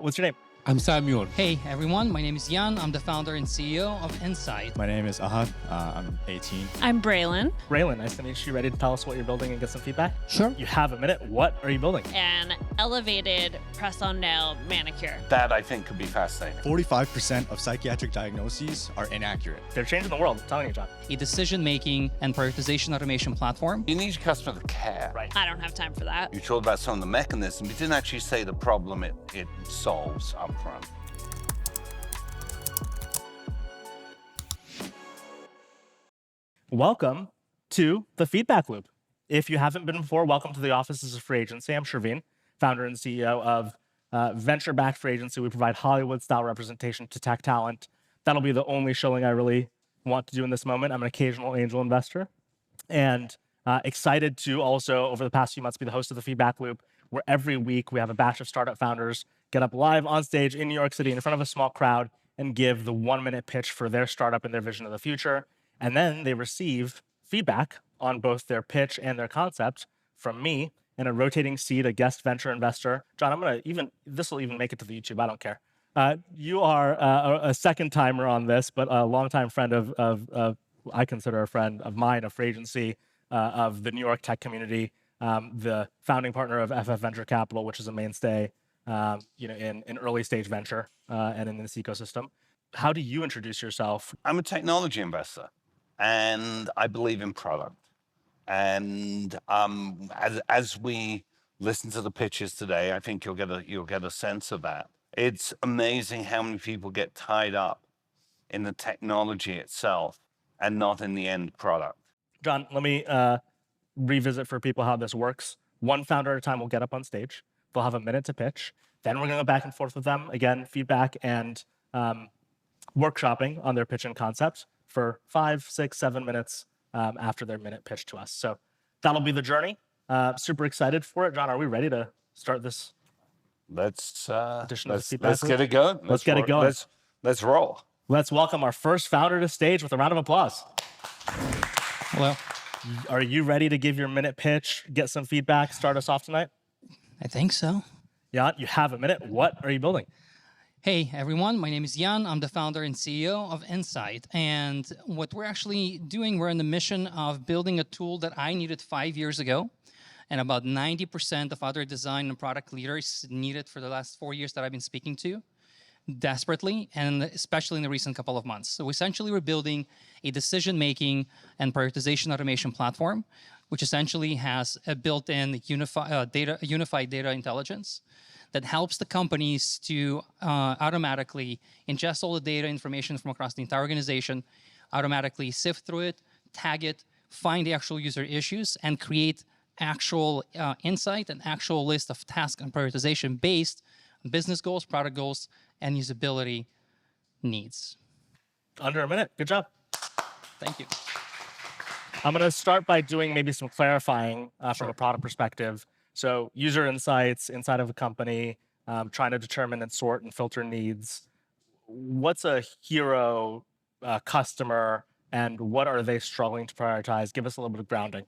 What's your name? I'm Samuel. Hey everyone, my name is Jan. I'm the founder and CEO of Insight. My name is Ahad. I'm 18. I'm Braylon. Braylon, nice to meet you. Ready to tell us what you're building and get some feedback? Sure. You have a minute. What are you building? An elevated press-on-nail manicure. That, I think, could be fascinating. 45% of psychiatric diagnoses are inaccurate. They're changing the world. I'm telling you, John. A decision-making and prioritization automation platform. You need your customer to care. Right. I don't have time for that. You talked about some of the mechanism. You didn't actually say the problem it solves up front. Welcome to the Feedback Loop. If you haven't been before, welcome to the offices of Free Agency. I'm Sherveen, founder and CEO of venture-backed Free Agency. We provide Hollywood-style representation to tech talent. That'll be the only showing I really want to do in this moment. I'm an occasional angel investor, and excited to also, over the past few months, be the host of the Feedback Loop, where every week we have a batch of startup founders get up live on stage in New York City in front of a small crowd and give the 1-minute pitch for their startup and their vision of the future. And then they receive feedback on both their pitch and their concept from me in a rotating seat, a guest venture investor. John, this will even make it to the YouTube, I don't care. You are a second timer on this, but a longtime friend of I consider a friend of mine, of Free Agency, of the New York tech community, the founding partner of FF Venture Capital, which is a mainstay in early stage venture and in this ecosystem. How do you introduce yourself? I'm a technology investor, and I believe in product. And as we listen to the pitches today, I think you'll get a sense of that. It's amazing how many people get tied up in the technology itself and not in the end product. John, let me revisit for people how this works. One founder at a time will get up on stage. They'll have a minute to pitch. Then we're going to go back and forth with them. Again, feedback and workshopping on their pitch and concept for 5, 6, 7 minutes after their minute pitch to us. So that'll be the journey. Super excited for it. John, are we ready to start this? Let's get it going. Let's get it going. Let's roll. Let's welcome our first founder to stage with a round of applause. Hello. Are you ready to give your minute pitch, get some feedback, start us off tonight? I think so. Jan, you have a minute. What are you building? Hey everyone, my name is Jan. I'm the founder and CEO of Insight. And what we're actually doing, we're on the mission of building a tool that I needed 5 years ago. And about 90% of other design and product leaders need it for the last 4 years that I've been speaking to desperately, and especially in the recent couple of months. So essentially we're building a decision-making and prioritization automation platform, which essentially has a built-in unified data intelligence that helps the companies to automatically ingest all the data information from across the entire organization, automatically sift through it, tag it, find the actual user issues, and create actual insight and actual list of tasks and prioritization based on business goals, product goals, and usability needs. Under a minute. Good job. Thank you. I'm going to start by doing maybe some clarifying from a product perspective. So user insights inside of a company, trying to determine and sort and filter needs. What's a hero customer and what are they struggling to prioritize? Give us a little bit of grounding.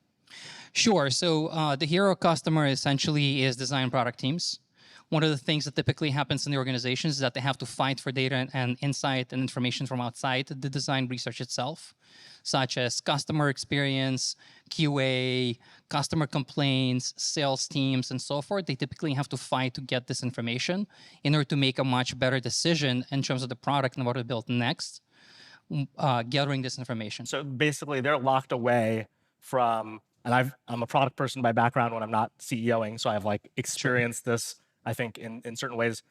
Sure. So the hero customer essentially is design product teams. One of the things that typically happens in the organizations is that they have to fight for data and insight and information from outside the design research itself, such as customer experience, QA, customer complaints, sales teams, and so forth. They typically have to fight to get this information in order to make a much better decision in terms of the product and what to build next, gathering this information. So basically they're locked away from, and I'm a product person by background when I'm not CEOing, so I've experienced this. I think in certain ways,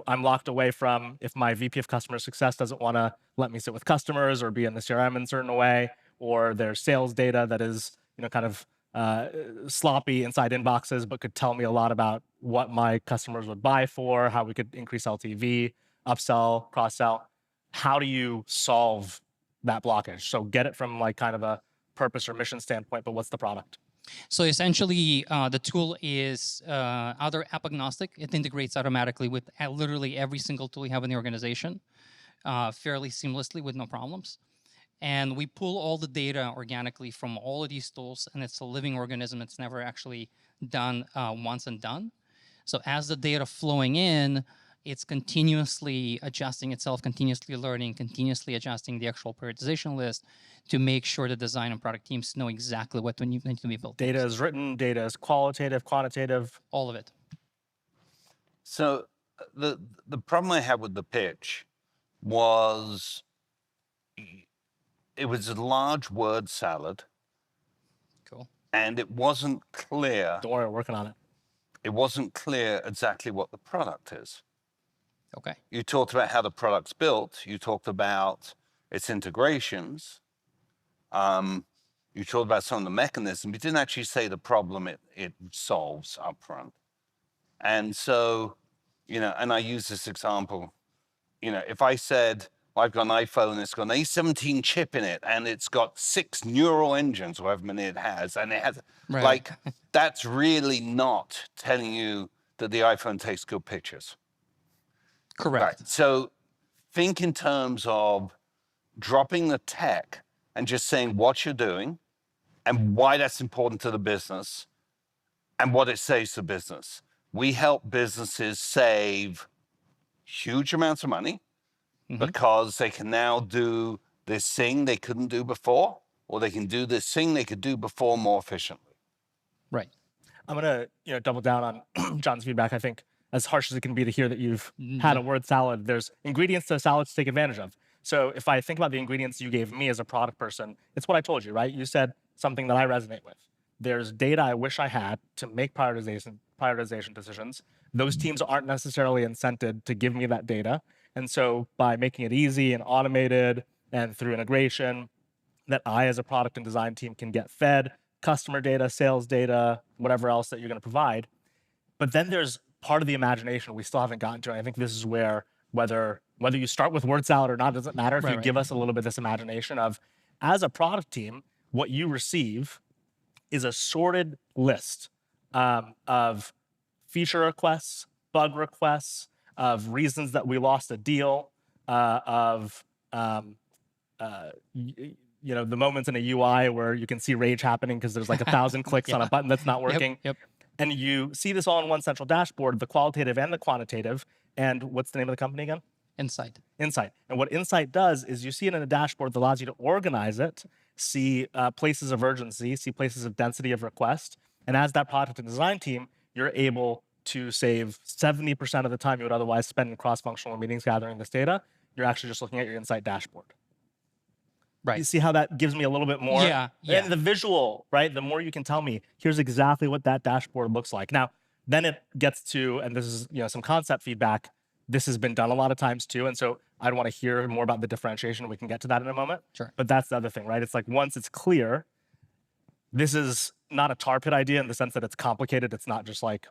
I'm locked away from if my VP of customer success doesn't want to let me sit with customers or be in the CRM in a certain way, or there's sales data that is, kind of sloppy inside inboxes, but could tell me a lot about what my customers would buy for, how we could increase LTV, upsell, cross-sell. How do you solve that blockage? So get it from kind of a purpose or mission standpoint, but what's the product? So essentially, the tool is other app agnostic. It integrates automatically with literally every single tool you have in the organization, fairly seamlessly with no problems. And we pull all the data organically from all of these tools, and it's a living organism. It's never actually done once and done. So as the data flowing in, it's continuously adjusting itself, continuously learning, continuously adjusting the actual prioritization list to make sure the design and product teams know exactly what need to be built. Data is written, data is qualitative, quantitative. All of it. So the problem I had with the pitch was it was a large word salad, Cool. and it wasn't clear. Don't worry, we're working on it. It wasn't clear exactly what the product is. Okay. You talked about how the product's built. You talked about its integrations. You talked about some of the mechanism. You didn't actually say the problem it solves upfront. And so, and I use this example, if I said, well, I've got an iPhone, it's got an A17 chip in it, and it's got 6 neural engines, or however many it has, and it has, Right. that's really not telling you that the iPhone takes good pictures. Correct. Right. So think in terms of dropping the tech and just saying what you're doing and why that's important to the business and what it saves to business. We help businesses save huge amounts of money because they can now do this thing they couldn't do before, or they can do this thing they could do before more efficiently. Right. I'm gonna double down on John's feedback. I think as harsh as it can be to hear that you've had a word salad, there's ingredients to a salad to take advantage of. So if I think about the ingredients you gave me as a product person, it's what I told you, right? You said something that I resonate with. There's data I wish I had to make prioritization decisions. Those teams aren't necessarily incented to give me that data. And so by making it easy and automated and through integration, that I as a product and design team can get fed customer data, sales data, whatever else that you're going to provide. But then there's part of the imagination we still haven't gotten to. And I think this is where whether you start with word salad or not, doesn't matter. If you give us a little bit of this imagination of, as a product team, what you receive is a sorted list of feature requests, bug requests, of reasons that we lost a deal, of the moments in a UI where you can see rage happening because there's like 1,000 clicks on a button that's not working. Yep. And you see this all in one central dashboard, the qualitative and the quantitative. And what's the name of the company again? Insight. Insight. And what Insight does is you see it in a dashboard that allows you to organize it, see places of urgency, see places of density of request. And as that product and design team, you're able to save 70% of the time you would otherwise spend in cross-functional meetings gathering this data. You're actually just looking at your Insight dashboard. Right. You see how that gives me a little bit more? Yeah. And the visual, right? The more you can tell me, here's exactly what that dashboard looks like. Now, then it gets to, and this is some concept feedback. This has been done a lot of times too. And so I'd want to hear more about the differentiation. We can get to that in a moment. Sure. But that's the other thing, right? It's like once it's clear, this is not a tar pit idea in the sense that it's complicated. It's not just like,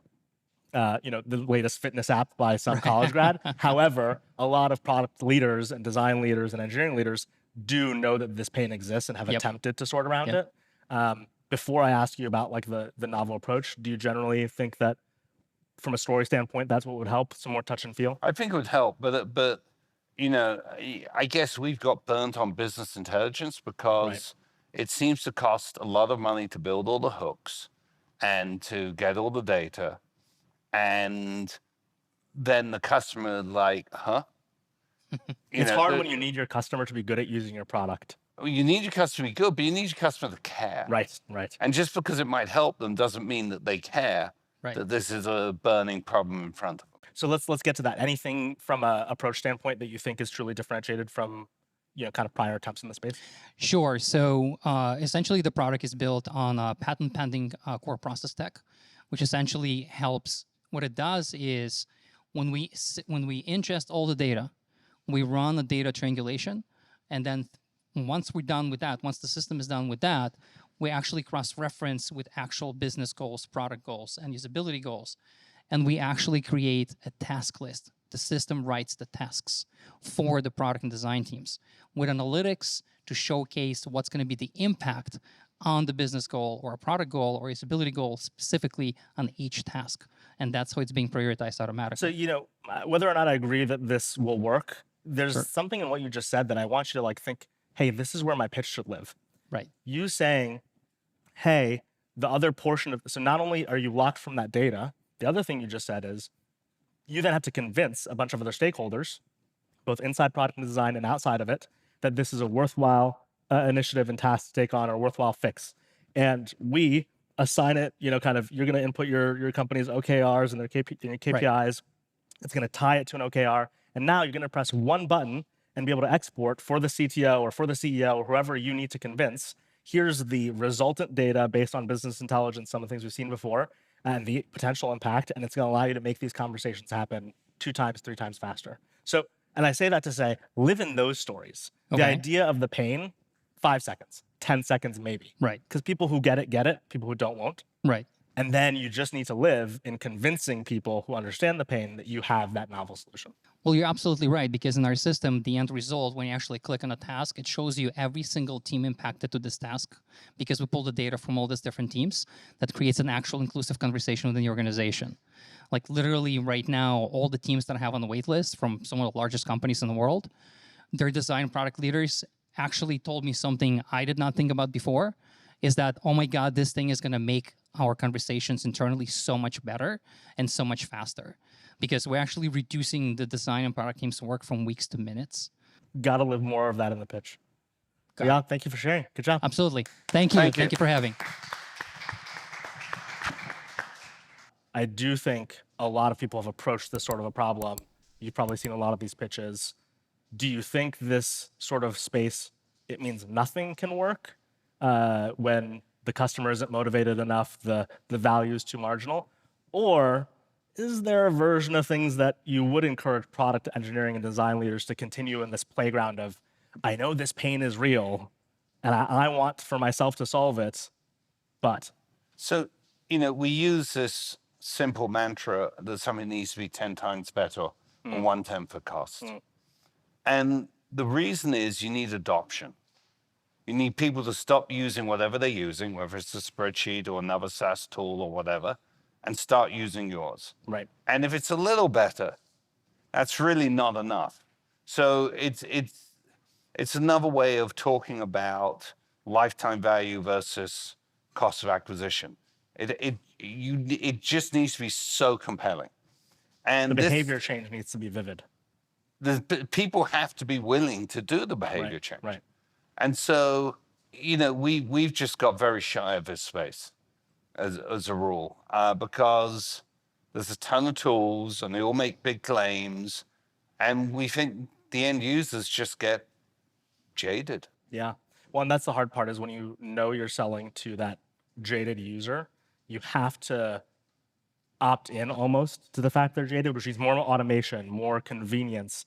the latest fitness app by some college grad. However, a lot of product leaders and design leaders and engineering leaders do know that this pain exists and have attempted to sort around it. Before I ask you about like the novel approach, do you generally think that from a story standpoint, that's what would help? Some more touch and feel? I think it would help, but I guess we've got burnt on business intelligence because it seems to cost a lot of money to build all the hooks and to get all the data. And then the customer like, huh? It's hard when you need your customer to be good at using your product. You need your customer to be good, but you need your customer to care. Right. And just because it might help them doesn't mean that they care that this is a burning problem in front of them. So let's get to that. Anything from a approach standpoint that you think is truly differentiated from kind of prior attempts in the space? Sure. So essentially, the product is built on a patent pending core process tech, which essentially helps. What it does is when we ingest all the data, we run a data triangulation, and then once we're done with that, once the system is done with that, we actually cross-reference with actual business goals, product goals, and usability goals, and we actually create a task list. The system writes the tasks for the product and design teams with analytics to showcase what's going to be the impact on the business goal or a product goal or usability goal specifically on each task. And that's how it's being prioritized automatically. So, whether or not I agree that this will work, there's something in what you just said that I want you to think, hey, this is where my pitch should live. Right. You saying, hey, the other portion of, so not only are you locked from that data, the other thing you just said is, You then have to convince a bunch of other stakeholders, both inside product and design and outside of it, that this is a worthwhile initiative and task to take on or a worthwhile fix. And we assign it, you're going to input your company's OKRs and their KPIs. Right. It's going to tie it to an OKR. And now you're going to press one button and be able to export for the CTO or for the CEO or whoever you need to convince. Here's the resultant data based on business intelligence, some of the things we've seen before, and the potential impact. And it's going to allow you to make these conversations happen 2 times, 3 times faster. So, and I say that to say, live in those stories. Okay. The idea of the pain, 5 seconds, 10 seconds maybe. Right. Because people who get it. People who don't won't. Right. And then you just need to live in convincing people who understand the pain that you have that novel solution. Well, you're absolutely right, because in our system, the end result, when you actually click on a task, it shows you every single team impacted to this task, because we pull the data from all these different teams. That creates an actual inclusive conversation within the organization. Like literally right now, all the teams that I have on the wait list from some of the largest companies in the world, their design product leaders actually told me something I did not think about before, is that, oh my God, this thing is going to make our conversations internally so much better and so much faster, because we're actually reducing the design and product teams' work from weeks to minutes. Got to live more of that in the pitch. Yeah, thank you for sharing. Good job. Absolutely. Thank you. Thank you for having. I do think a lot of people have approached this sort of a problem. You've probably seen a lot of these pitches. Do you think this sort of space, it means nothing can work when the customer isn't motivated enough, the value is too marginal? Or is there a version of things that you would encourage product engineering and design leaders to continue in this playground of, I know this pain is real and I want for myself to solve it, but? So, we use this simple mantra that something needs to be 10 times better and 1/10 the cost. And the reason is you need adoption. You need people to stop using whatever they're using, whether it's a spreadsheet or another SaaS tool or whatever, and start using yours. Right. And if it's a little better, that's really not enough. So it's another way of talking about lifetime value versus cost of acquisition. It just needs to be so compelling. And the behavior change needs to be vivid. People have to be willing to do the behavior change. Right. And so, we've just got very shy of this space as a rule, because there's a ton of tools and they all make big claims, and we think the end users just get jaded. Yeah. Well, and that's the hard part, is when you know you're selling to that jaded user, you have to opt in almost to the fact they're jaded, which is more automation, more convenience,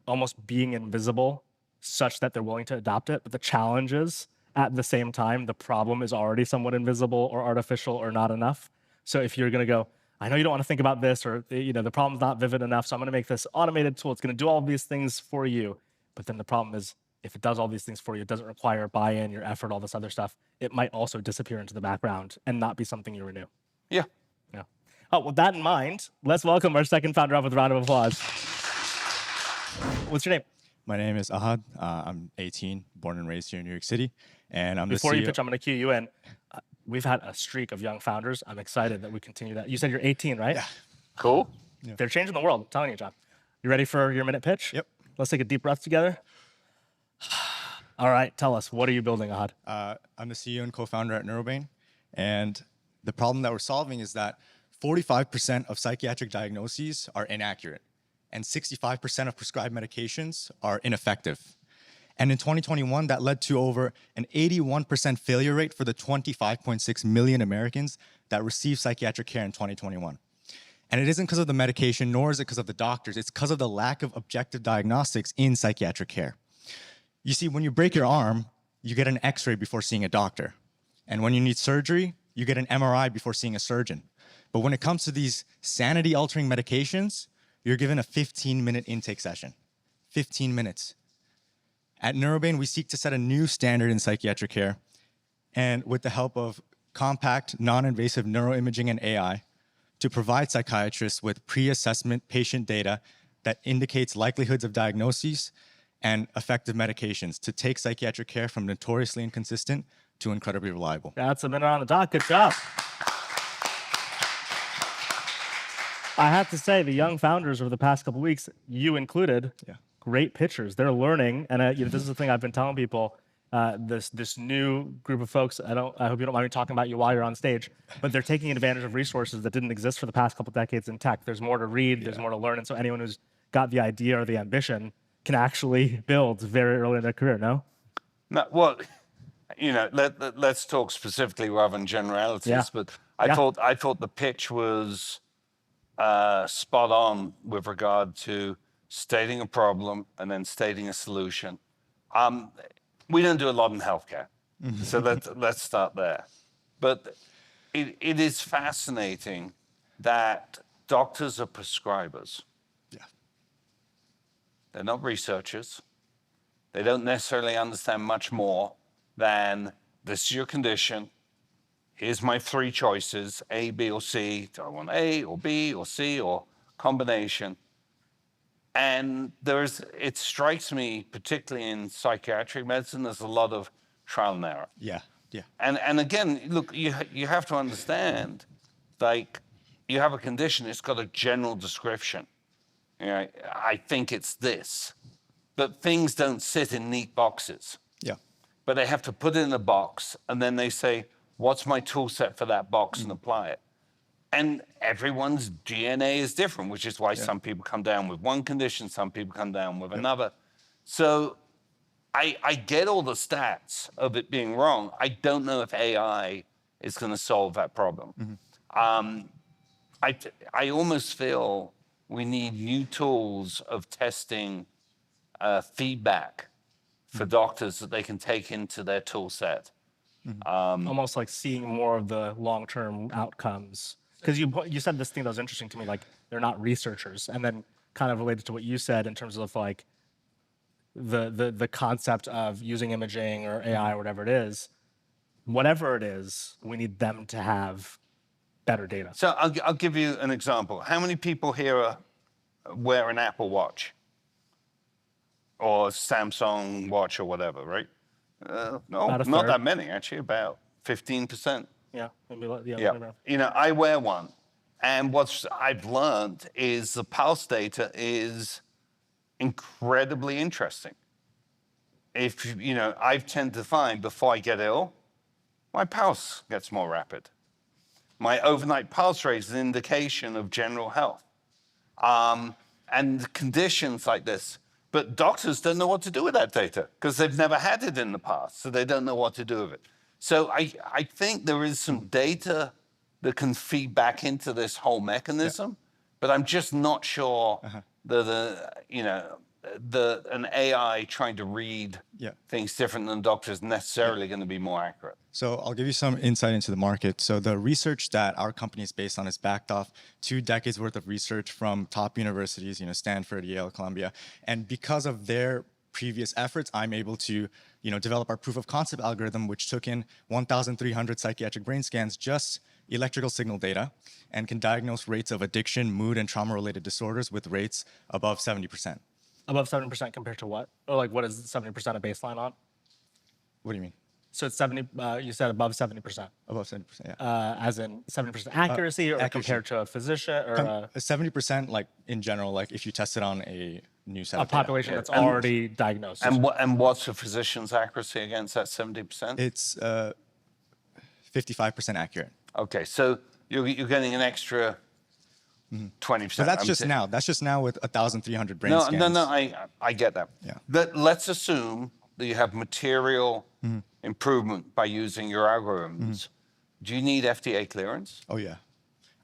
almost being invisible such that they're willing to adopt it. But the challenge is, at the same time, the problem is already somewhat invisible or artificial or not enough. So if you're going to go, I know you don't want to think about this, or the problem's not vivid enough, so I'm going to make this automated tool. It's going to do all these things for you. But then the problem is, if it does all these things for you, it doesn't require buy-in, your effort, all this other stuff. It might also disappear into the background and not be something you renew. Yeah. Yeah. Oh, with that in mind, let's welcome our second founder up with a round of applause. What's your name? My name is Ahad. I'm 18, born and raised here in New York City. And I'm Before the CEO. you pitch, I'm going to cue you in. We've had a streak of young founders. I'm excited that we continue that. You said you're 18, right? Yeah. Cool. Yeah. They're changing the world. I'm telling you, John. You ready for your minute pitch? Yep. Let's take a deep breath together. All right. Tell us, what are you building, Ahad? I'm the CEO and co-founder at Neurobane. And the problem that we're solving is that 45% of psychiatric diagnoses are inaccurate, and 65% of prescribed medications are ineffective. And in 2021, that led to over an 81% failure rate for the 25.6 million Americans that receive psychiatric care in 2021. And it isn't because of the medication, nor is it because of the doctors. It's because of the lack of objective diagnostics in psychiatric care. You see, when you break your arm, you get an X-ray before seeing a doctor. And when you need surgery, you get an MRI before seeing a surgeon. But when it comes to these sanity-altering medications, you're given a 15-minute intake session. 15 minutes. At Neurobane, we seek to set a new standard in psychiatric care. And with the help of compact, non-invasive neuroimaging and AI, to provide psychiatrists with pre-assessment patient data that indicates likelihoods of diagnoses and effective medications to take psychiatric care from notoriously inconsistent to incredibly reliable. That's a minute on the dot. Good job. I have to say, the young founders over the past couple weeks, you included, Yeah. great pitchers. They're learning, and this is the thing I've been telling people. This new group of folks. I hope you don't mind me talking about you while you're on stage, but they're taking advantage of resources that didn't exist for the past couple decades in tech. There's more to read. There's more to learn, and so anyone who's got the idea or the ambition can actually build very early in their career. No. No, well, let's talk specifically rather than generalities. Yeah. But I thought the pitch was spot on with regard to stating a problem and then stating a solution. We don't do a lot in healthcare, so let's start there. But it is fascinating that doctors are prescribers. Yeah. They're not researchers. They don't necessarily understand much more than this is your condition. Here's my 3 choices, A, B, or C. Do I want A or B or C or combination? And it strikes me, particularly in psychiatric medicine, there's a lot of trial and error. Yeah. Yeah. And again, look, you have to understand, like, you have a condition, it's got a general description. I think it's this. But things don't sit in neat boxes. Yeah. But they have to put it in a box, and then they say, what's my tool set for that box, and apply it. And everyone's DNA is different, which is why some people come down with one condition, some people come down with another. So I get all the stats of it being wrong. I don't know if AI is going to solve that problem. I almost feel we need new tools of testing feedback for doctors that they can take into their tool set. Almost like seeing more of the long-term outcomes. Because you said this thing that was interesting to me, like they're not researchers, and then kind of related to what you said in terms of like the concept of using imaging or AI or whatever it is, we need them to have better data. So I'll give you an example. How many people here wear an Apple Watch or Samsung Watch or whatever, right? No, not that many, actually, about 15%. Yeah, maybe. Yeah. I wear one. And what I've learned is the pulse data is incredibly interesting. I tend to find before I get ill, my pulse gets more rapid. My overnight pulse rate is an indication of general health. And conditions like this. But doctors don't know what to do with that data because they've never had it in the past, so they don't know what to do with it. So I think there is some data that can feed back into this whole mechanism, but I'm just not sure that an AI trying to read things different than doctors is necessarily going to be more accurate. So I'll give you some insight into the market. So the research that our company is based on is backed off 2 decades worth of research from top universities, Stanford, Yale, Columbia. And because of their previous efforts, I'm able to develop our proof of concept algorithm, which took in 1,300 psychiatric brain scans, just electrical signal data, and can diagnose rates of addiction, mood, and trauma-related disorders with rates above 70%. Above 70% compared to what? Or like what is 70% a baseline on? What do you mean? So it's 70, you said above 70%. Above 70%, yeah. As in 70% accuracy or accuracy. Compared to a physician or 70%, like in general, like if you test it on a new set a of population that's already diagnosed. And what's a physician's accuracy against that 70%? It's 55% accurate. Okay, so you're getting an extra 20%. So that's just now. That's just now with 1,300 brain scans. No, I get that. Yeah. But let's assume that you have material improvement by using your algorithms. Do you need FDA clearance? Oh yeah,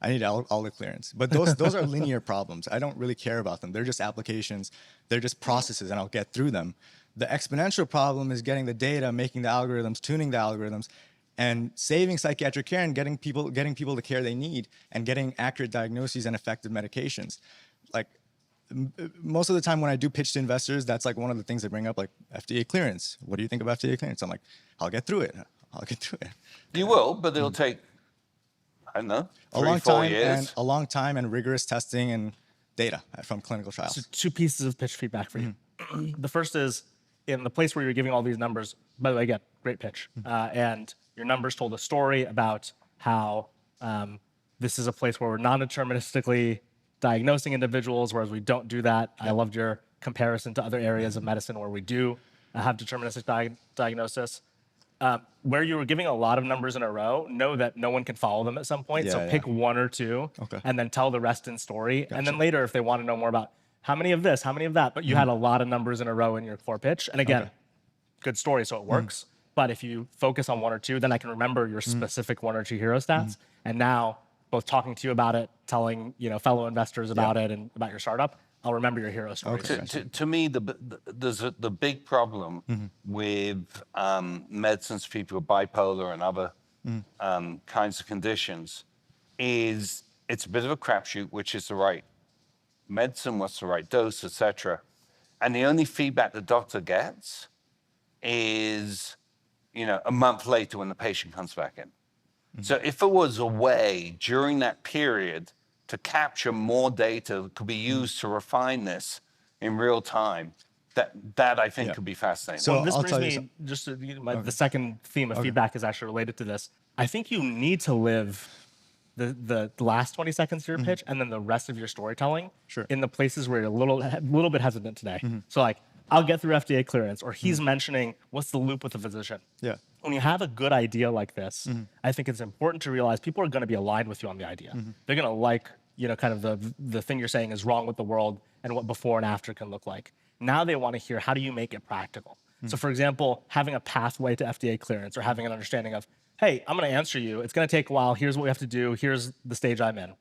I need all the clearance. But those are linear problems. I don't really care about them. They're just applications. They're just processes, and I'll get through them. The exponential problem is getting the data, making the algorithms, tuning the algorithms, and saving psychiatric care and getting people the care they need and getting accurate diagnoses and effective medications. Like most of the time when I do pitch to investors, that's like one of the things they bring up, like FDA clearance. What do you think of FDA clearance? I'm like, I'll get through it. You will, but it'll take, I don't know, a long 4 time years. a long time and rigorous testing and data from clinical trials. So 2 pieces of pitch feedback for you. The first is in the place where you're giving all these numbers. By the way, again, great pitch. And your numbers told a story about how this is a place where we're non-deterministically diagnosing individuals, whereas we don't do that. I loved your comparison to other areas of medicine where we do have deterministic diagnosis. Where you were giving a lot of numbers in a row, know that no one can follow them at some point. So pick one or two and then tell the rest in story. And then later, if they want to know more about how many of this, how many of that, but you had a lot of numbers in a row in your core pitch. And again, good story, so it works. But if you focus on one or two, then I can remember your specific one or two hero stats. And now, both talking to you about it, telling fellow investors about it and about your startup, I'll remember your hero stories. To me, the big problem with medicines for people with bipolar and other kinds of conditions is it's a bit of a crapshoot, which is the right medicine, what's the right dose, etc. And the only feedback the doctor gets is, a month later when the patient comes back in. So if there was a way during that period to capture more data that could be used to refine this in real time, that I think could be fascinating. So this brings me just to the second theme of feedback is actually related to this. I think you need to live the last 20 seconds of your pitch and then the rest of your storytelling in the places where you're a little bit hesitant today. So like, I'll get through FDA clearance, or he's mentioning what's the loop with the physician. When you have a good idea like this, I think it's important to realize people are going to be aligned with you on the idea. They're going to like, kind of the thing you're saying is wrong with the world and what before and after can look like. Now they want to hear, how do you make it practical? So for example, having a pathway to FDA clearance or having an understanding of, hey, I'm going to answer you. It's going to take a while. Here's what we have to do. Here's the stage I'm in.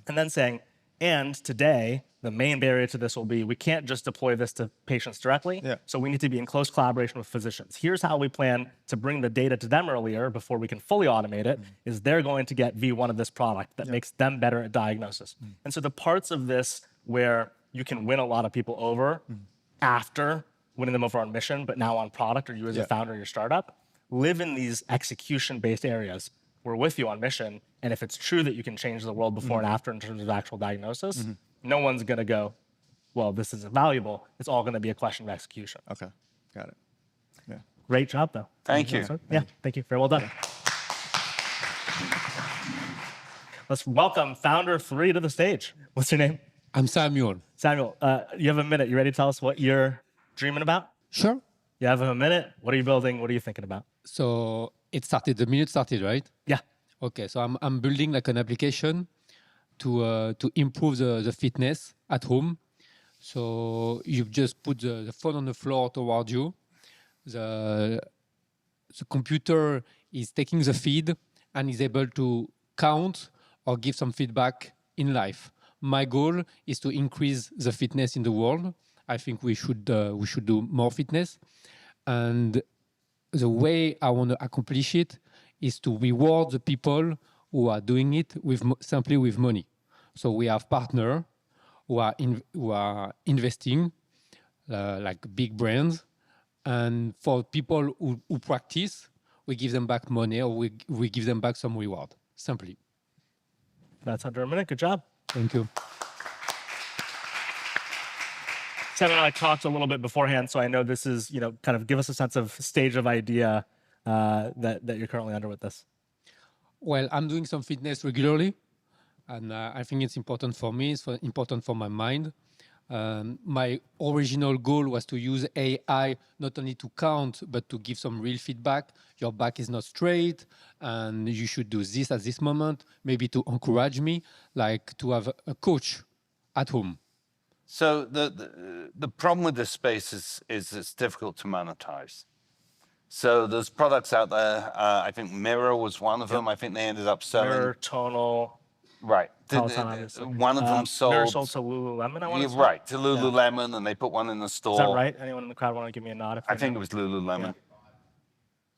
And then saying, and today, the main barrier to this will be we can't just deploy this to patients directly. So we need to be in close collaboration with physicians. Here's how we plan to bring the data to them earlier before we can fully automate it, is they're going to get V1 of this product that makes them better at diagnosis. And so the parts of this where you can win a lot of people over after winning them over on mission, but now on product, or you as a founder of your startup, live in these execution-based areas. We're with you on mission, and if it's true that you can change the world before and after in terms of actual diagnosis, no one's going to go, well, this isn't valuable. It's all going to be a question of execution. Okay, got it. Yeah. Great job, though. Thank you. Yeah, thank you. Very well done. Let's welcome founder 3 to the stage. What's your name? I'm Samuel. Samuel, you have a minute. You ready to tell us what you're dreaming about? Sure. You have a minute. What are you building? What are you thinking about? So the minute started, right? Yeah. Okay, so I'm building like an application to improve the fitness at home. So you just put the phone on the floor toward you. The computer is taking the feed and is able to count or give some feedback in life. My goal is to increase the fitness in the world. I think we should do more fitness, and the way I want to accomplish it is to reward the people who are doing it simply with money. So we have partners who are investing, like big brands, and for people who practice, we give them back money, or we give them back some reward. Simply. That's under a minute. Good job. Thank you. Sam and I talked a little bit beforehand, so I know this is, kind of give us a sense of stage of idea that you're currently under with this. Well, I'm doing some fitness regularly, and I think it's important for me. It's important for my mind. My original goal was to use AI not only to count, but to give some real feedback. Your back is not straight, and you should do this at this moment, maybe to encourage me, like to have a coach at home. So the problem with this space is it's difficult to monetize. So there's products out there. I think Mirror was one of them. I think they ended up selling. Mirror, Tonal. Right. Peloton, obviously. One of them sold. Mirror sold to Lululemon, I want to say. Right, to Lululemon, and they put one in the store. Is that right? Anyone in the crowd want to give me a nod? I think it was Lululemon. Yeah.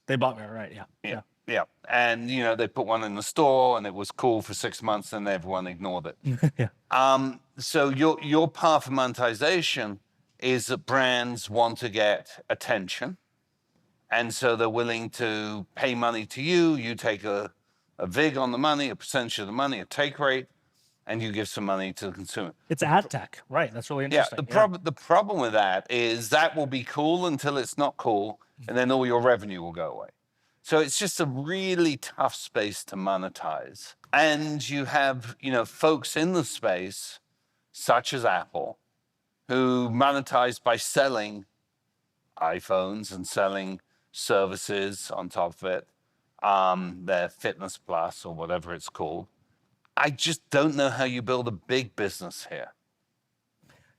They bought Mirror, right? Yeah. Yeah. And, they put one in the store, and it was cool for 6 months, and everyone ignored it. Yeah. So your path of monetization is that brands want to get attention, and so they're willing to pay money to you. You take a vig on the money, a percentage of the money, a take rate, and you give some money to the consumer. It's ad tech, right? That's really interesting. The problem with that is that will be cool until it's not cool, and then all your revenue will go away. So it's just a really tough space to monetize. And you have, folks in the space such as Apple, who monetize by selling iPhones and selling services on top of it, their Fitness Plus or whatever it's called. I just don't know how you build a big business here.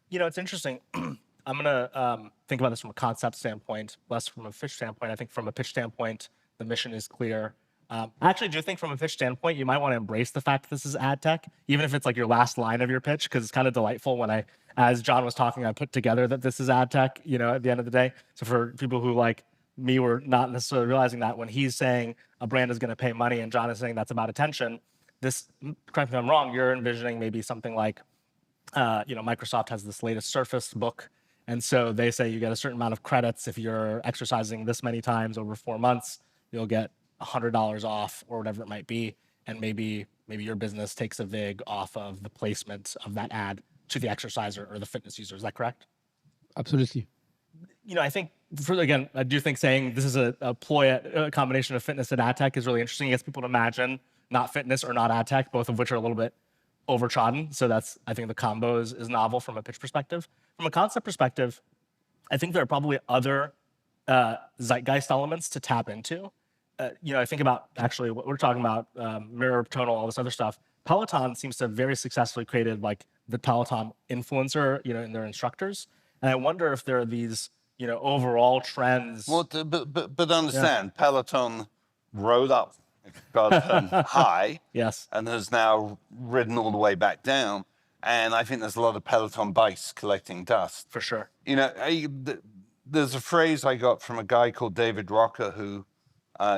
You know, it's interesting. I'm going to think about this from a concept standpoint, less from a pitch standpoint. I think from a pitch standpoint, the mission is clear. I actually do think from a pitch standpoint, you might want to embrace the fact that this is ad tech, even if it's like your last line of your pitch, because it's kind of delightful when as John was talking, I put together that this is ad tech, you know, at the end of the day. So for people who like me were not necessarily realizing that when he's saying a brand is going to pay money and John is saying that's about attention, this, correct me if I'm wrong, you're envisioning maybe something like, you know, Microsoft has this latest Surface book. And so they say you get a certain amount of credits if you're exercising this many times over 4 months, you'll get $100 off or whatever it might be. And maybe your business takes a vig off of the placement of that ad to the exerciser or the fitness user. Is that correct? Absolutely. You know, I think, again, I do think saying this is a ploy, a combination of fitness and ad tech is really interesting. It gets people to imagine not fitness or not ad tech, both of which are a little bit overtrodden. So that's, I think the combo is novel from a pitch perspective. From a concept perspective, I think there are probably other zeitgeist elements to tap into. You know, I think about actually what we're talking about, mirror, tonal, all this other stuff. Peloton seems to have very successfully created like the Peloton influencer, you know, in their instructors. And I wonder if there are these, you know, overall trends. Well, but understand, Peloton rode up, got high, Yes, and has now ridden all the way back down. And I think there's a lot of Peloton bikes collecting dust. for sure. You know, there's a phrase I got from a guy called David Rocker, who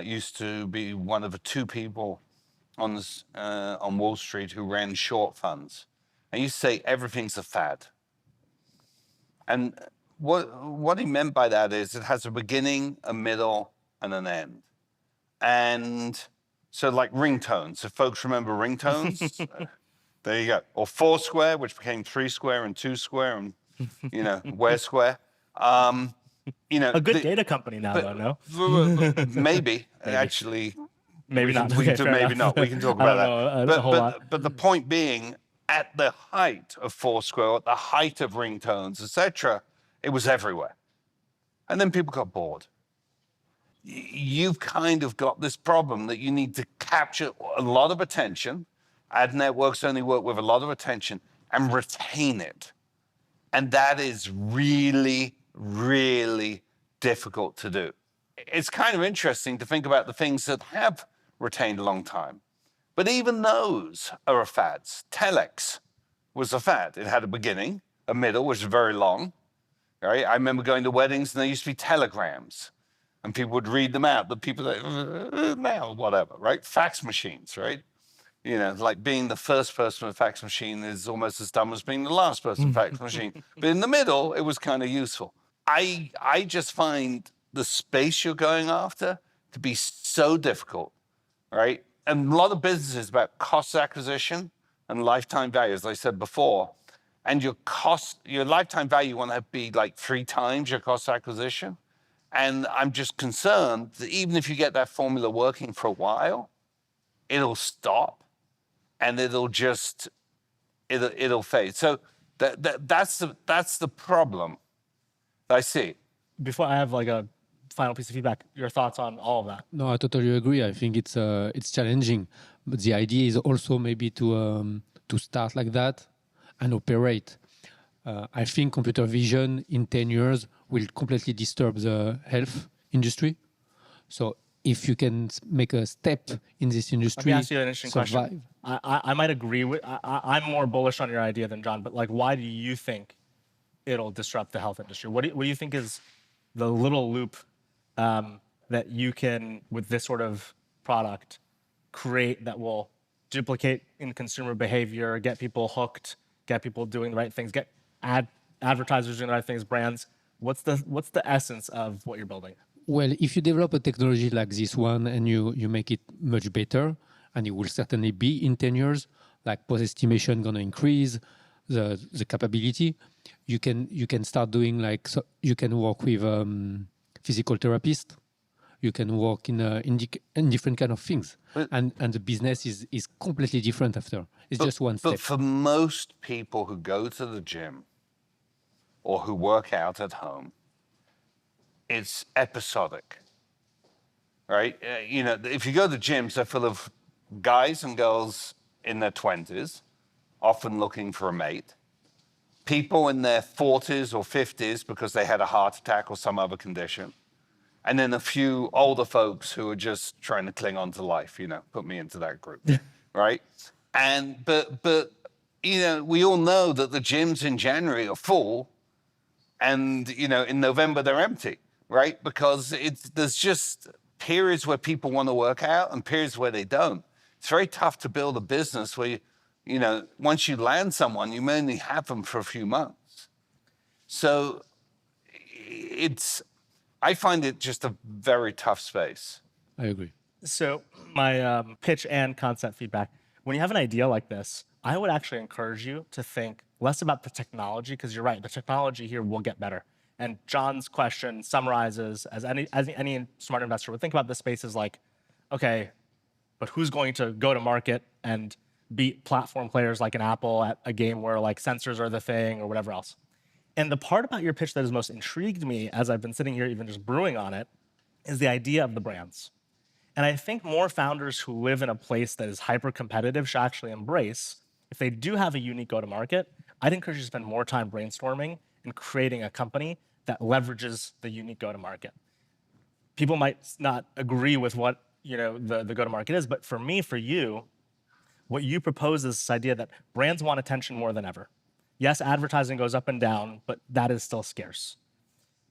used to be one of the 2 people on Wall Street who ran short funds. And he used to say everything's a fad. And what he meant by that is it has a beginning, a middle, and an end. And so like ringtones, if folks remember ringtones, there you go. Or Foursquare, which became 3 Square and 2 Square and, you know, Where Square. You know, A good data company now, though, no? Maybe, actually. Maybe not. We Okay, can fair maybe enough. not. We can talk I about don't that. know a whole lot. But the point being, at the height of Foursquare, at the height of ringtones, etc., it was everywhere. And then people got bored. You've kind of got this problem that you need to capture a lot of attention. Ad networks only work with a lot of attention and retain it. And that is really, really difficult to do. It's kind of interesting to think about the things that have retained a long time. But even those are fads. Telex was a fad. It had a beginning, a middle, which was very long. Right? I remember going to weddings and there used to be telegrams. And people would read them out. The people that, now, whatever, right? Fax machines, right? You know, like being the first person with a fax machine is almost as dumb as being the last person with a fax machine. But in the middle, it was kind of useful. I just find the space you're going after to be so difficult, right? And a lot of businesses about cost acquisition and lifetime value, as I said before. And your lifetime value, you want to be like 3 times your cost acquisition. And I'm just concerned that even if you get that formula working for a while, it'll stop and it'll fade. So that's the problem I see. Before I have like a final piece of feedback, your thoughts on all of that? No, I totally agree. I think it's challenging, but the idea is also maybe to start like that and operate. I think computer vision in 10 years will completely disturb the health industry. So if you can make a step in this industry, Let me ask you an interesting survive. question. I might agree with, I'm more bullish on your idea than John, but like, why do you think it'll disrupt the health industry? What do you think is the little loop that you can, with this sort of product, create that will duplicate in consumer behavior, get people hooked, get people doing the right things, get advertisers doing the right things, brands? What's the essence of what you're building? Well, if you develop a technology like this one and you make it much better, and it will certainly be in 10 years, like post-estimation going to increase, the capability, you can start doing like, so you can work with physical therapist, You can work in different kind of things, But- and the business is completely different after. It's just one step. But for most people who go to the gym or who work out at home, it's episodic, right? If you go to gyms, they're full of guys and girls in their 20s, often looking for a mate. People in their 40s or 50s because they had a heart attack or some other condition. And then a few older folks who are just trying to cling on to life, put me into that group, right? But we all know that the gyms in January are full and, in November they're empty, right? Because there's just periods where people want to work out and periods where they don't. It's very tough to build a business where once you land someone, you may only have them for a few months. So I find it just a very tough space. I agree. So my pitch and concept feedback, when you have an idea like this, I would actually encourage you to think less about the technology, because you're right, the technology here will get better. And John's question summarizes, as any smart investor would think about this space is like, okay, but who's going to go to market and beat platform players like an Apple at a game where like sensors are the thing or whatever else? And the part about your pitch that has most intrigued me as I've been sitting here even just brewing on it is the idea of the brands. And I think more founders who live in a place that is hyper competitive should actually embrace, if they do have a unique go-to-market, I'd encourage you to spend more time brainstorming and creating a company that leverages the unique go-to-market. People might not agree with what the go-to-market is, but for me, for you, what you propose is this idea that brands want attention more than ever. Yes, advertising goes up and down, but that is still scarce.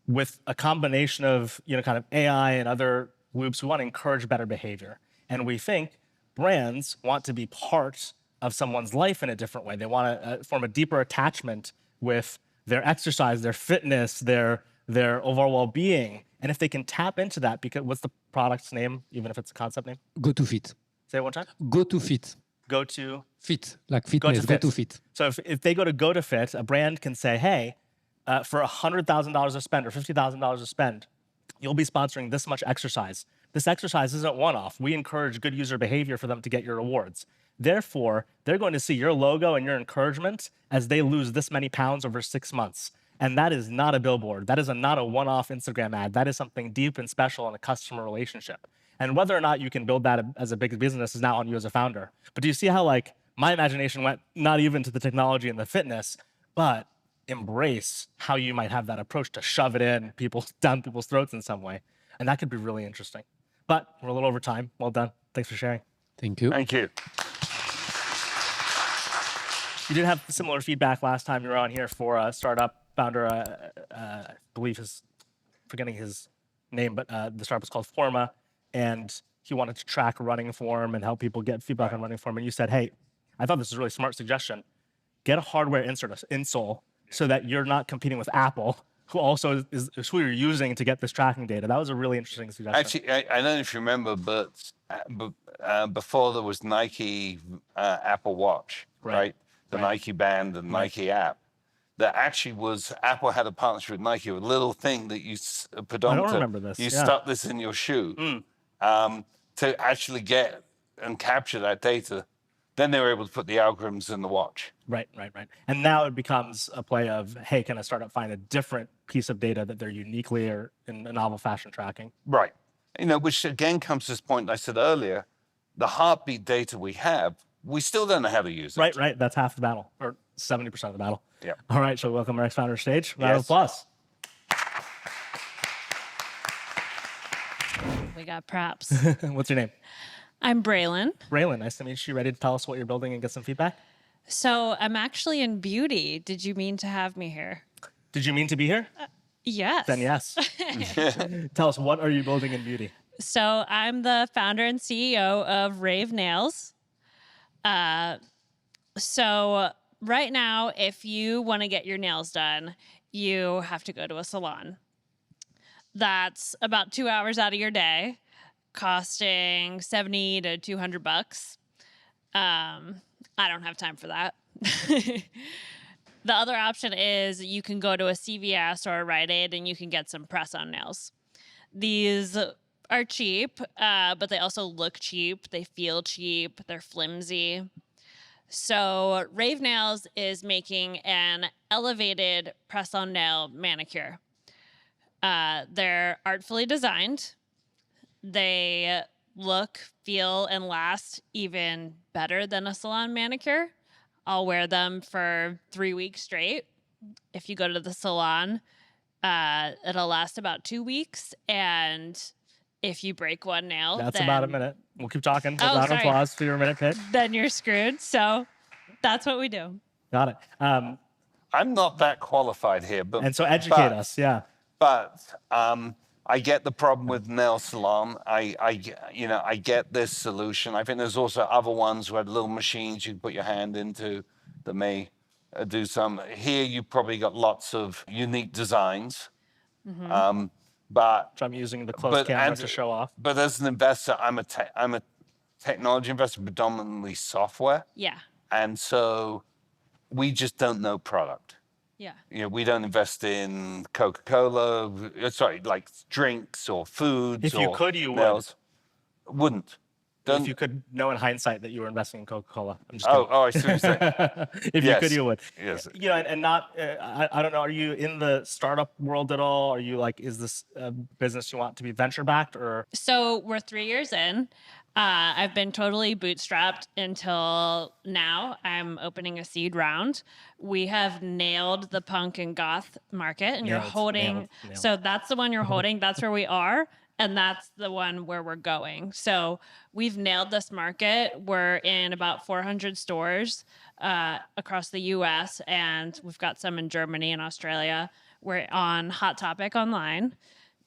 With a combination of kind of AI and other loops, we want to encourage better behavior. And we think brands want to be part of someone's life in a different way. They want to form a deeper attachment with their exercise, their fitness, their overall well-being. And if they can tap into that, because what's the product's name, even if it's a concept name? Go to fit. Say it one time. Go to fit. Go to Fit, like fitness. Go to fit. So if they go to Fit, a brand can say, hey, for $100,000 to spend or $50,000 to spend, you'll be sponsoring this much exercise. This exercise isn't one-off. We encourage good user behavior for them to get your rewards. Therefore, they're going to see your logo and your encouragement as they lose this many pounds over 6 months. And that is not a billboard. That is not a one-off Instagram ad. That is something deep and special in a customer relationship. And whether or not you can build that as a big business is now on you as a founder. But do you see how my imagination went not even to the technology and the fitness, but embrace how you might have that approach to shove it down people's throats in some way. And that could be really interesting. But we're a little over time. Well done. Thanks for sharing. Thank you. Thank you. You did have similar feedback last time you were on here for a startup founder, I believe forgetting his name, but the startup was called Forma, and he wanted to track running form and help people get feedback on running form. And you said, hey, I thought this was a really smart suggestion. Get a hardware insole so that you're not competing with Apple, who also is who you're using to get this tracking data. That was a really interesting suggestion. Actually, I don't know if you remember, but before there was Nike Apple Watch, right? The Nike Band and Nike app. That actually was, Apple had a partnership with Nike, a little thing that you put on. I don't remember this. You stuck this in your shoe to actually get and capture that data. Then they were able to put the algorithms in the watch. Right. And now it becomes a play of, hey, can a startup find a different piece of data that they're uniquely or in a novel fashion tracking? Right. Which again comes to this point I said earlier, the heartbeat data we have, we still don't know how to use it. Right. That's half the battle, or 70% of the battle. Yeah. All right, so welcome our next founder to stage. Round of applause. We got props. What's your name? I'm Braylon. Braylon, nice to meet you. Ready to tell us what you're building and get some feedback? So I'm actually in beauty. Did you mean to have me here? Did you mean to be here? Yes. Then yes. Tell us, what are you building in beauty? So I'm the founder and CEO of Rave Nails. So right now, if you want to get your nails done, you have to go to a salon. That's about 2 hours out of your day, costing $70 to $200. I don't have time for that. The other option is you can go to a CVS or a Rite Aid and you can get some press-on nails. These are cheap, but they also look cheap. They feel cheap. They're flimsy. So Rave Nails is making an elevated press-on nail manicure. They're artfully designed. They look, feel, and last even better than a salon manicure. I'll wear them for 3 weeks straight. If you go to the salon, it'll last about 2 weeks. And if you break one nail, That's then, about a minute. We'll keep talking. Oh, Round of sorry. applause for your minute pitch. then you're screwed. So that's what we do. Got it. I'm not that qualified here, but And so educate us. Yeah. But I get the problem with nail salon. I get this solution. I think there's also other ones where little machines you can put your hand into that may do some. Here you probably got lots of unique designs. But So I'm using the close camera to show off. But as an investor, I'm a technology investor, predominantly software, Yeah. and so we just don't know product. Yeah. We don't invest in Coca-Cola, like drinks or foods. If you or could, you nails. Wouldn't. If you could know in hindsight that you were investing in Coca-Cola. I'm just Oh, kidding. I see what you're saying. If you could, you would. Yes. And not, I don't know, are you in the startup world at all? Are you like, is this a business you want to be venture backed or? So we're 3 years in. I've been totally bootstrapped until now. I'm opening a seed round. We have nailed the punk and goth market, and you're Nailed, holding. nailed. So that's the one you're holding. That's where we are. And that's the one where we're going. So we've nailed this market. We're in about 400 stores across the US, and we've got some in Germany and Australia. We're on Hot Topic online.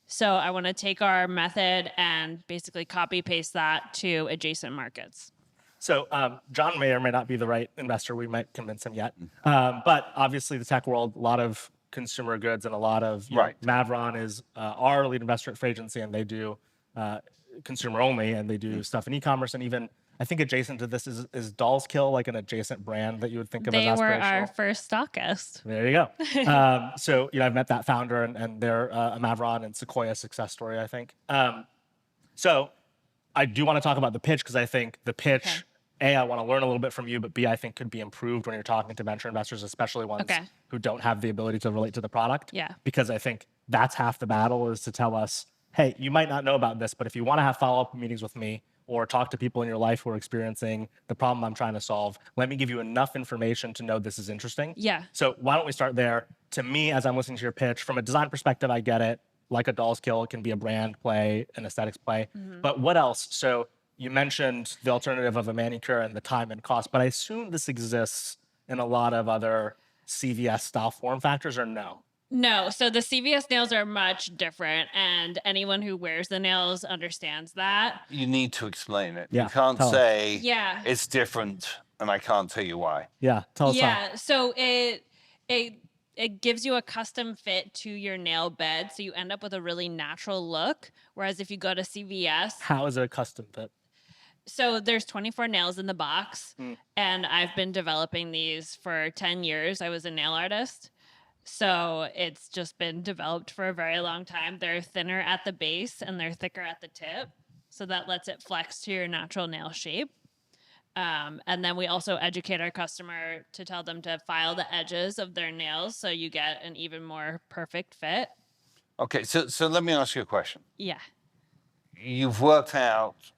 So I want to take our method and basically copy paste that to adjacent markets. So John may or may not be the right investor. We might convince him yet. But obviously the tech world, a lot of consumer goods and a lot of, Right. Mavron is our lead investor at Fragrance, and they do consumer only, and they do stuff in e-commerce, and even I think adjacent to this is Dolls Kill, like an adjacent brand that you would think of They as were aspirational. our first stockist. There you go. So, I've met that founder, and they're a Mavron and Sequoia success story, I think. So I do want to talk about the pitch, because I think the pitch, Okay. A, I want to learn a little bit from you, but B, I think could be improved when you're talking to venture investors, especially ones Okay. who don't have the ability to relate to the product. Yeah. Because I think that's half the battle, is to tell us, hey, you might not know about this, but if you want to have follow-up meetings with me or talk to people in your life who are experiencing the problem I'm trying to solve, let me give you enough information to know this is interesting. Yeah. So why don't we start there? To me, as I'm listening to your pitch, from a design perspective, I get it. Like a Dolls Kill, it can be a brand play, an aesthetics play. But what else? So you mentioned the alternative of a manicure and the time and cost, but I assume this exists in a lot of other CVS style form factors, or no? No, so the CVS nails are much different, and anyone who wears the nails understands that. You need to explain it. Yeah, You can't tell us. say Yeah. it's different, and I can't tell you why. Yeah, tell us how. Yeah, so it gives you a custom fit to your nail bed, so you end up with a really natural look. Whereas if you go to CVS, How is it a custom fit? so there's 24 nails in the box, and I've been developing these for 10 years. I was a nail artist. So it's just been developed for a very long time. They're thinner at the base and they're thicker at the tip. So that lets it flex to your natural nail shape. And then we also educate our customer to tell them to file the edges of their nails so you get an even more perfect fit. Okay, so let me ask you a question. Yeah. You've worked out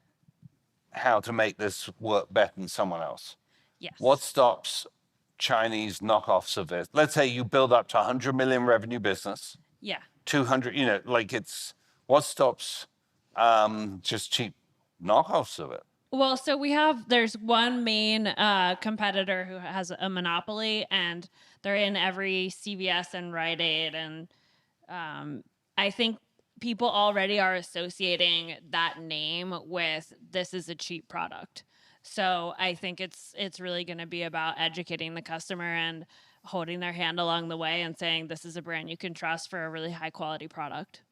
how to make this work better than someone else. Yes. What stops Chinese knockoffs of it? Let's say you build up to 100 million revenue business, Yeah. 200, what stops just cheap knockoffs of it? Well, so there's one main competitor who has a monopoly, and they're in every CVS and Rite Aid. And I think people already are associating that name with this is a cheap product. So I think it's really going to be about educating the customer and holding their hand along the way and saying this is a brand you can trust for a really high quality product.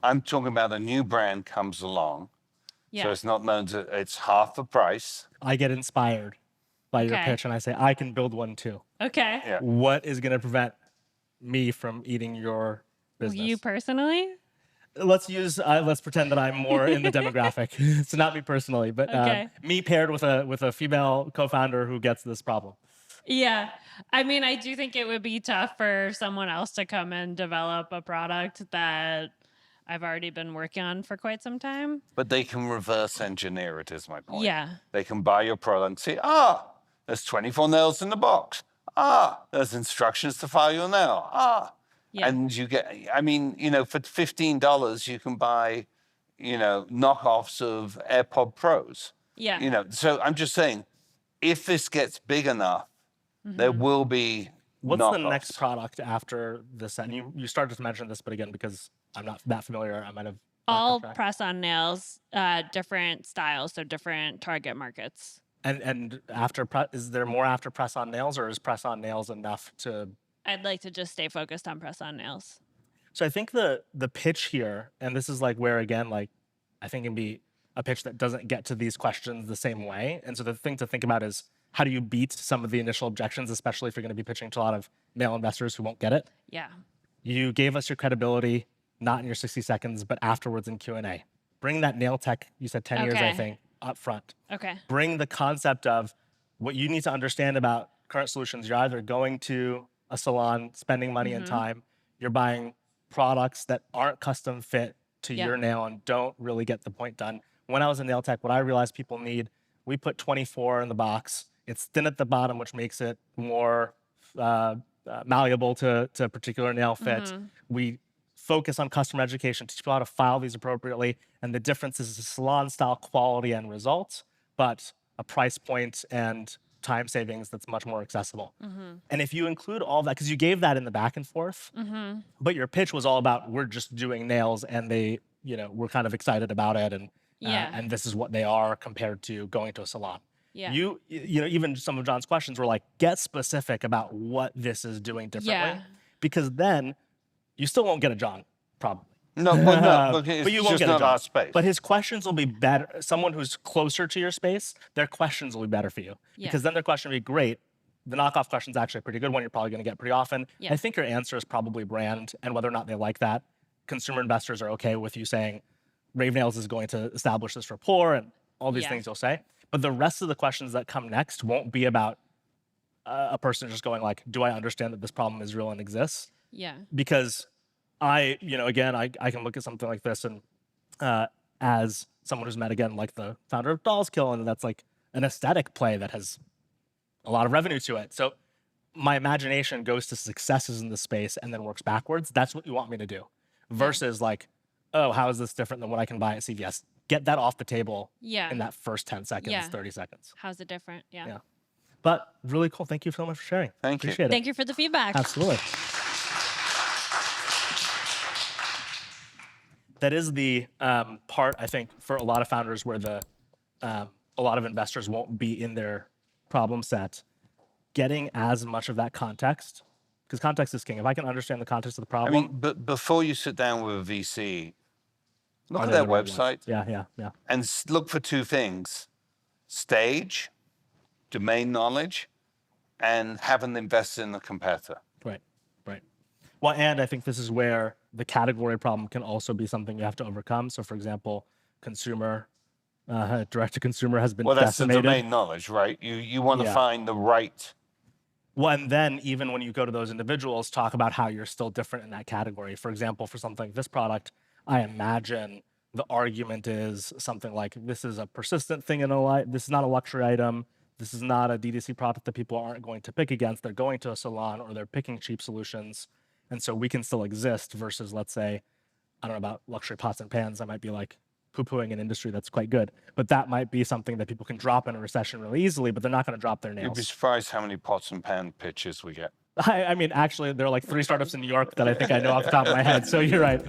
I'm talking about a new brand comes along. Yeah. So it's not known to, it's half the price. I get inspired by your Okay. pitch, and I say, I can build one too. Okay. Yeah. What is going to prevent me from eating your Well, business? you personally? let's pretend that I'm more in the demographic. So not me personally, but Okay. me paired with a female co-founder who gets this problem. Yeah. I mean, I do think it would be tough for someone else to come and develop a product that I've already been working on for quite some time. But they can reverse engineer it, is my point. Yeah. They can buy your product and see, there's 24 nails in the box. There's instructions to file your nail. Yeah. And you get, I mean, for $15, you can buy, knockoffs of AirPod Pros. Yeah. So I'm just saying, if this gets big enough, there will be What's knockoffs. the next product after this? And you started to mention this, but again, because I'm not that familiar, I might have. All press-on nails, different styles, so different target markets. And after is there more after press-on nails, or is press-on nails enough to? I'd like to just stay focused on press-on nails. So I think the pitch here, and this is like where again, like I think it can be a pitch that doesn't get to these questions the same way. And so the thing to think about is how do you beat some of the initial objections, especially if you're going to be pitching to a lot of male investors who won't get it. Yeah. You gave us your credibility, not in your 60 seconds, but afterwards in Q&A. Bring that nail tech, you said 10 years, I Okay. think, up front. Okay. Bring the concept of what you need to understand about current solutions. You're either going to a salon, spending money and time, you're buying products that aren't custom fit to Yeah. your nail and don't really get the point done. When I was in nail tech, what I realized people need, we put 24 in the box. It's thin at the bottom, which makes it more malleable to particular nail fit. We focus on customer education, teach people how to file these appropriately. And the difference is the salon style quality and results, but a price point and time savings that's much more accessible. And if you include all that, because you gave that in the back and forth, but your pitch was all about we're just doing nails and they, we're kind of excited about it and and this is what they are compared to going to a salon. Yeah. Even some of John's questions were like, get specific about what this is doing differently, Yeah. because then you still won't get a John, probably. No, well, no, look, But you it's won't just get a not John. our space. But his questions will be better. Someone who's closer to your space, their questions will be better for you, because then their question will be great. The knockoff question is actually a pretty good one. You're probably going to get pretty often. Yeah. I think your answer is probably brand and whether or not they like that. Consumer investors are okay with you saying Rave Nails is going to establish this rapport and all these Yeah. things you'll say. But the rest of the questions that come next won't be about a person just going like, do I understand that this problem is real and exists? Yeah. Because I can look at something like this and as someone who's met, again, like the founder of Dolls Kill, and that's like an aesthetic play that has a lot of revenue to it. So my imagination goes to successes in the space and then works backwards. That's what you want me to do. Versus like, oh, how is this different than what I can buy at CVS? Get that off the table Yeah. in that first 10 seconds, Yeah. 30 seconds. How's it different? Yeah. Yeah. But really cool. Thank you so much for sharing. Thank you. Appreciate it. Thank you for the feedback. Absolutely. That is the part, I think, for a lot of founders where a lot of investors won't be in their problem set. Getting as much of that context, because context is king. If I can understand the context of the I problem. mean, but before you sit down with a VC, look are at they their the right ones? website Yeah. and look for two things: stage, domain knowledge, and having invested in the competitor. Right. Well, and I think this is where the category problem can also be something you have to overcome. So, for example, consumer, direct to consumer has been Well, that's decimated. the domain knowledge, right? You want to Yeah. find the right. Well, and then even when you go to those individuals, talk about how you're still different in that category. For example, for something like this product, I imagine the argument is something like, this is a persistent thing in a life. This is not a luxury item. This is not a DTC product that people aren't going to pick against. They're going to a salon or they're picking cheap solutions. And so we can still exist versus, let's say, I don't know about luxury pots and pans. I might be like poo-pooing an industry that's quite good, but that might be something that people can drop in a recession really easily, but they're not going to drop their You'd be nails. surprised how many pots and pan pitches we get. I mean, actually, there are like 3 startups in New York that I think I know off the top of my head. So you're right.